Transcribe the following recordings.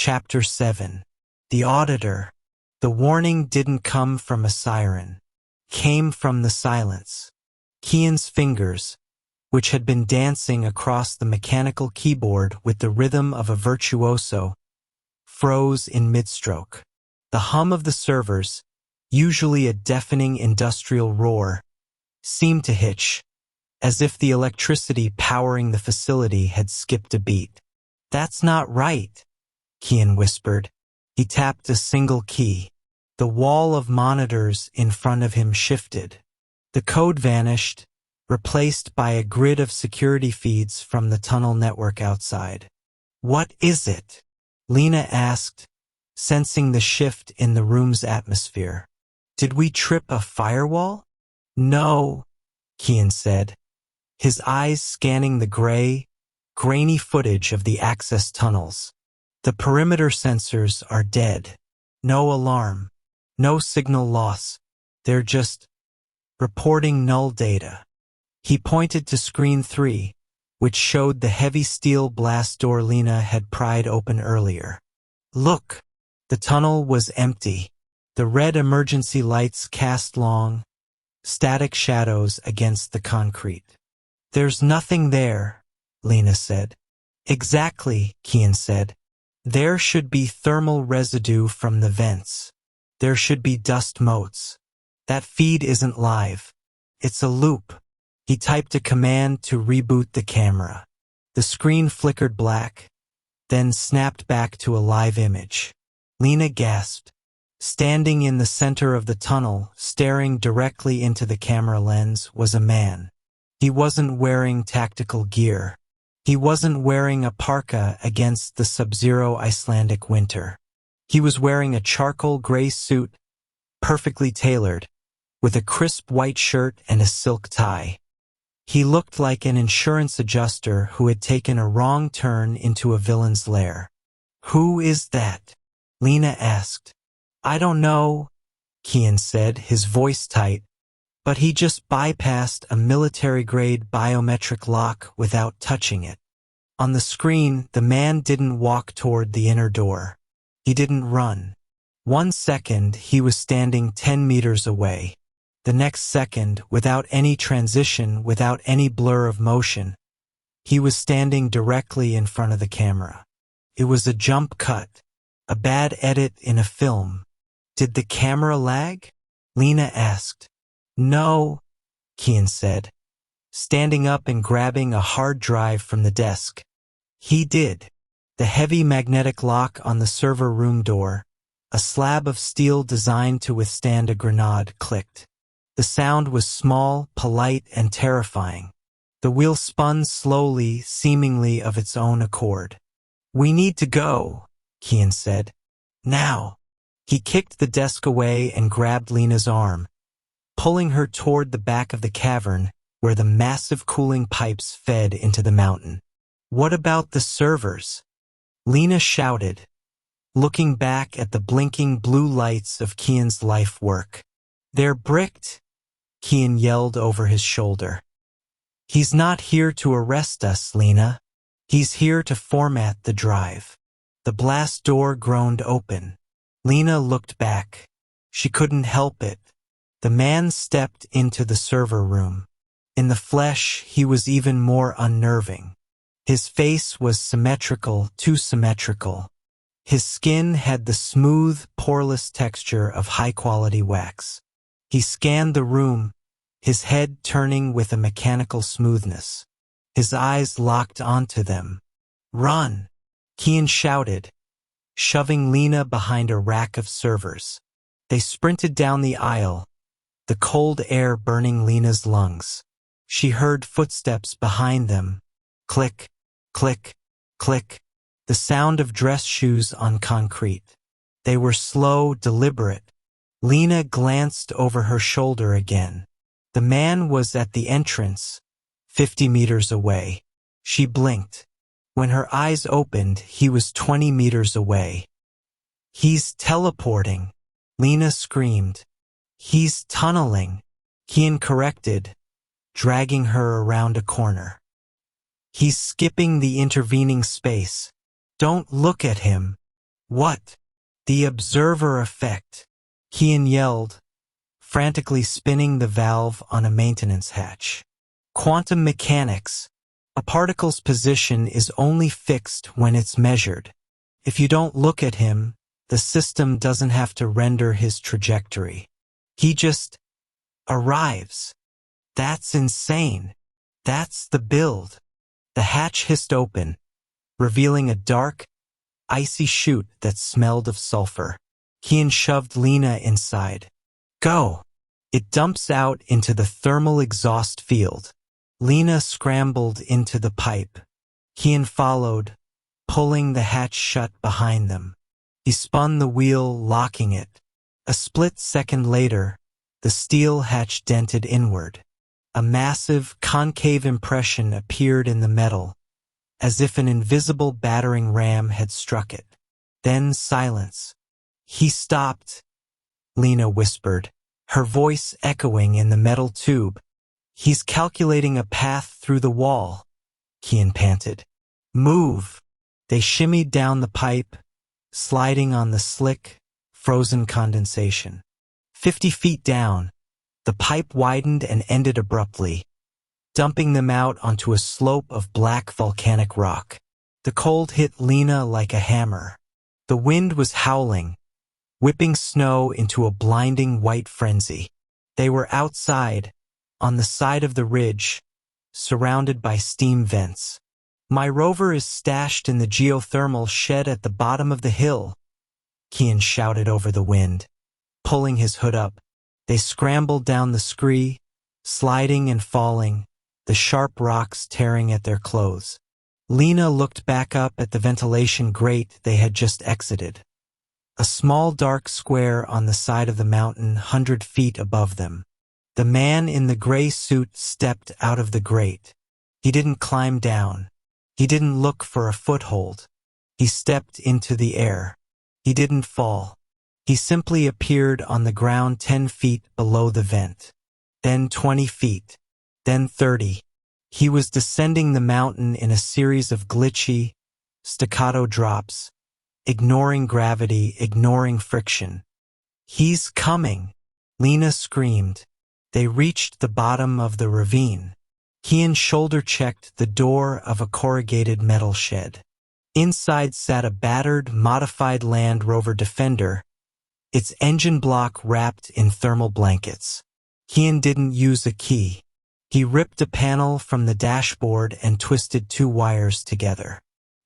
Chapter 7. The Auditor. The warning didn't come from a siren. Came from the silence. Kian's fingers, which had been dancing across the mechanical keyboard with the rhythm of a virtuoso, froze in mid-stroke. The hum of the servers, usually a deafening industrial roar, seemed to hitch, as if the electricity powering the facility had skipped a beat. "That's not right," Kian whispered. He tapped a single key. The wall of monitors in front of him shifted. The code vanished, replaced by a grid of security feeds from the tunnel network outside. "What is it?" Lena asked, sensing the shift in the room's atmosphere. "Did we trip a firewall?" "No," Kian said, his eyes scanning the gray, grainy footage of the access tunnels. "The perimeter sensors are dead. No alarm. No signal loss. They're just reporting null data." He pointed to screen 3, which showed the heavy steel blast door Lena had pried open earlier. "Look!" The tunnel was empty. The red emergency lights cast long, static shadows against the concrete. "There's nothing there," Lena said. "Exactly," Kian said. "There should be thermal residue from the vents. There should be dust motes. That feed isn't live. It's a loop." He typed a command to reboot the camera. The screen flickered black, then snapped back to a live image. Lena gasped. Standing in the center of the tunnel, staring directly into the camera lens, was a man. He wasn't wearing tactical gear. He wasn't wearing a parka against the sub-zero Icelandic winter. He was wearing a charcoal gray suit, perfectly tailored, with a crisp white shirt and a silk tie. He looked like an insurance adjuster who had taken a wrong turn into a villain's lair. "Who is that?" Lena asked. "I don't know," Kian said, his voice tight, "but he just bypassed a military-grade biometric lock without touching it." On the screen, the man didn't walk toward the inner door. He didn't run. 1 second, he was standing 10 meters away. The next second, without any transition, without any blur of motion, he was standing directly in front of the camera. It was a jump cut, a bad edit in a film. "Did the camera lag?" Lena asked. "No," Kian said, standing up and grabbing a hard drive from the desk. "He did." The heavy magnetic lock on the server room door, a slab of steel designed to withstand a grenade, clicked. The sound was small, polite, and terrifying. The wheel spun slowly, seemingly of its own accord. "We need to go," Kian said. "Now." He kicked the desk away and grabbed Lena's arm, pulling her toward the back of the cavern where the massive cooling pipes fed into the mountain. "What about the servers?" Lena shouted, looking back at the blinking blue lights of Kian's life work. "They're bricked," Kian yelled over his shoulder. "He's not here to arrest us, Lena. He's here to format the drive." The blast door groaned open. Lena looked back. She couldn't help it. The man stepped into the server room. In the flesh, he was even more unnerving. His face was symmetrical, too symmetrical. His skin had the smooth, poreless texture of high-quality wax. He scanned the room, his head turning with a mechanical smoothness. His eyes locked onto them. "Run!" Kian shouted, shoving Lena behind a rack of servers. They sprinted down the aisle, the cold air burning Lena's lungs. She heard footsteps behind them. Click, click, click. The sound of dress shoes on concrete. They were slow, deliberate. Lena glanced over her shoulder again. The man was at the entrance, 50 meters away. She blinked. When her eyes opened, he was 20 meters away. "He's teleporting," Lena screamed. "He's tunneling," Kian corrected, dragging her around a corner. "He's skipping the intervening space. Don't look at him." What? The observer effect, Kian yelled, frantically spinning the valve on a maintenance hatch. Quantum mechanics. A particle's position is only fixed when it's measured. If you don't look at him, the system doesn't have to render his trajectory. He just arrives. That's insane. That's the build. The hatch hissed open, revealing a dark, icy chute that smelled of sulfur. Kian shoved Lena inside. Go! It dumps out into the thermal exhaust field. Lena scrambled into the pipe. Kian followed, pulling the hatch shut behind them. He spun the wheel, locking it. A split second later, the steel hatch dented inward. A massive, concave impression appeared in the metal, as if an invisible battering ram had struck it. Then silence. He stopped, Lena whispered, her voice echoing in the metal tube. He's calculating a path through the wall, Kian panted. Move! They shimmied down the pipe, sliding on the slick, frozen condensation. 50 feet down, the pipe widened and ended abruptly, dumping them out onto a slope of black volcanic rock. The cold hit Lena like a hammer. The wind was howling, whipping snow into a blinding white frenzy. They were outside, on the side of the ridge, surrounded by steam vents. My rover is stashed in the geothermal shed at the bottom of the hill, Kian shouted over the wind, pulling his hood up. They scrambled down the scree, sliding and falling, the sharp rocks tearing at their clothes. Lena looked back up at the ventilation grate they had just exited. A small dark square on the side of the mountain 100 feet above them. The man in the gray suit stepped out of the grate. He didn't climb down. He didn't look for a foothold. He stepped into the air. He didn't fall. He simply appeared on the ground 10 feet below the vent. Then 20 feet. Then 30. He was descending the mountain in a series of glitchy, staccato drops, ignoring gravity, ignoring friction. He's coming, Lena screamed. They reached the bottom of the ravine. Kian shoulder-checked the door of a corrugated metal shed. Inside sat a battered, modified Land Rover Defender, its engine block wrapped in thermal blankets. Kian didn't use a key. He ripped a panel from the dashboard and twisted 2 wires together.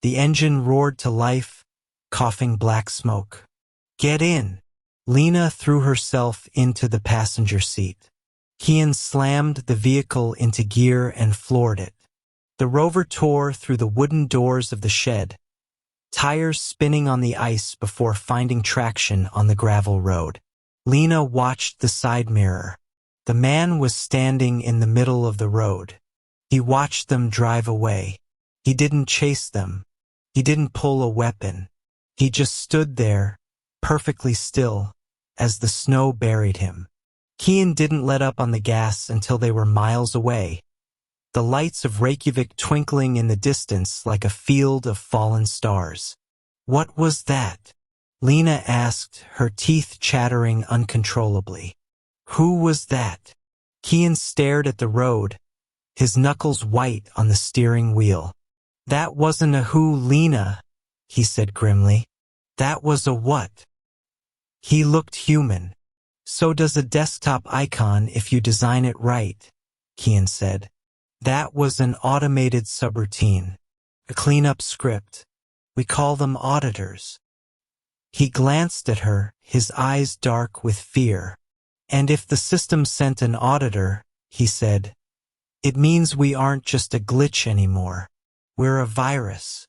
The engine roared to life, coughing black smoke. Get in! Lena threw herself into the passenger seat. Kian slammed the vehicle into gear and floored it. The rover tore through the wooden doors of the shed, tires spinning on the ice before finding traction on the gravel road. Lena watched the side mirror. The man was standing in the middle of the road. He watched them drive away. He didn't chase them. He didn't pull a weapon. He just stood there, perfectly still, as the snow buried him. Kian didn't let up on the gas until they were miles away, the lights of Reykjavik twinkling in the distance like a field of fallen stars. What was that? Lena asked, her teeth chattering uncontrollably. Who was that? Kian stared at the road, his knuckles white on the steering wheel. That wasn't a who, Lena, he said grimly. That was a what? He looked human. So does a desktop icon if you design it right, Kian said. That was an automated subroutine, a cleanup script. We call them auditors. He glanced at her, his eyes dark with fear. And if the system sent an auditor, he said, it means we aren't just a glitch anymore. We're a virus.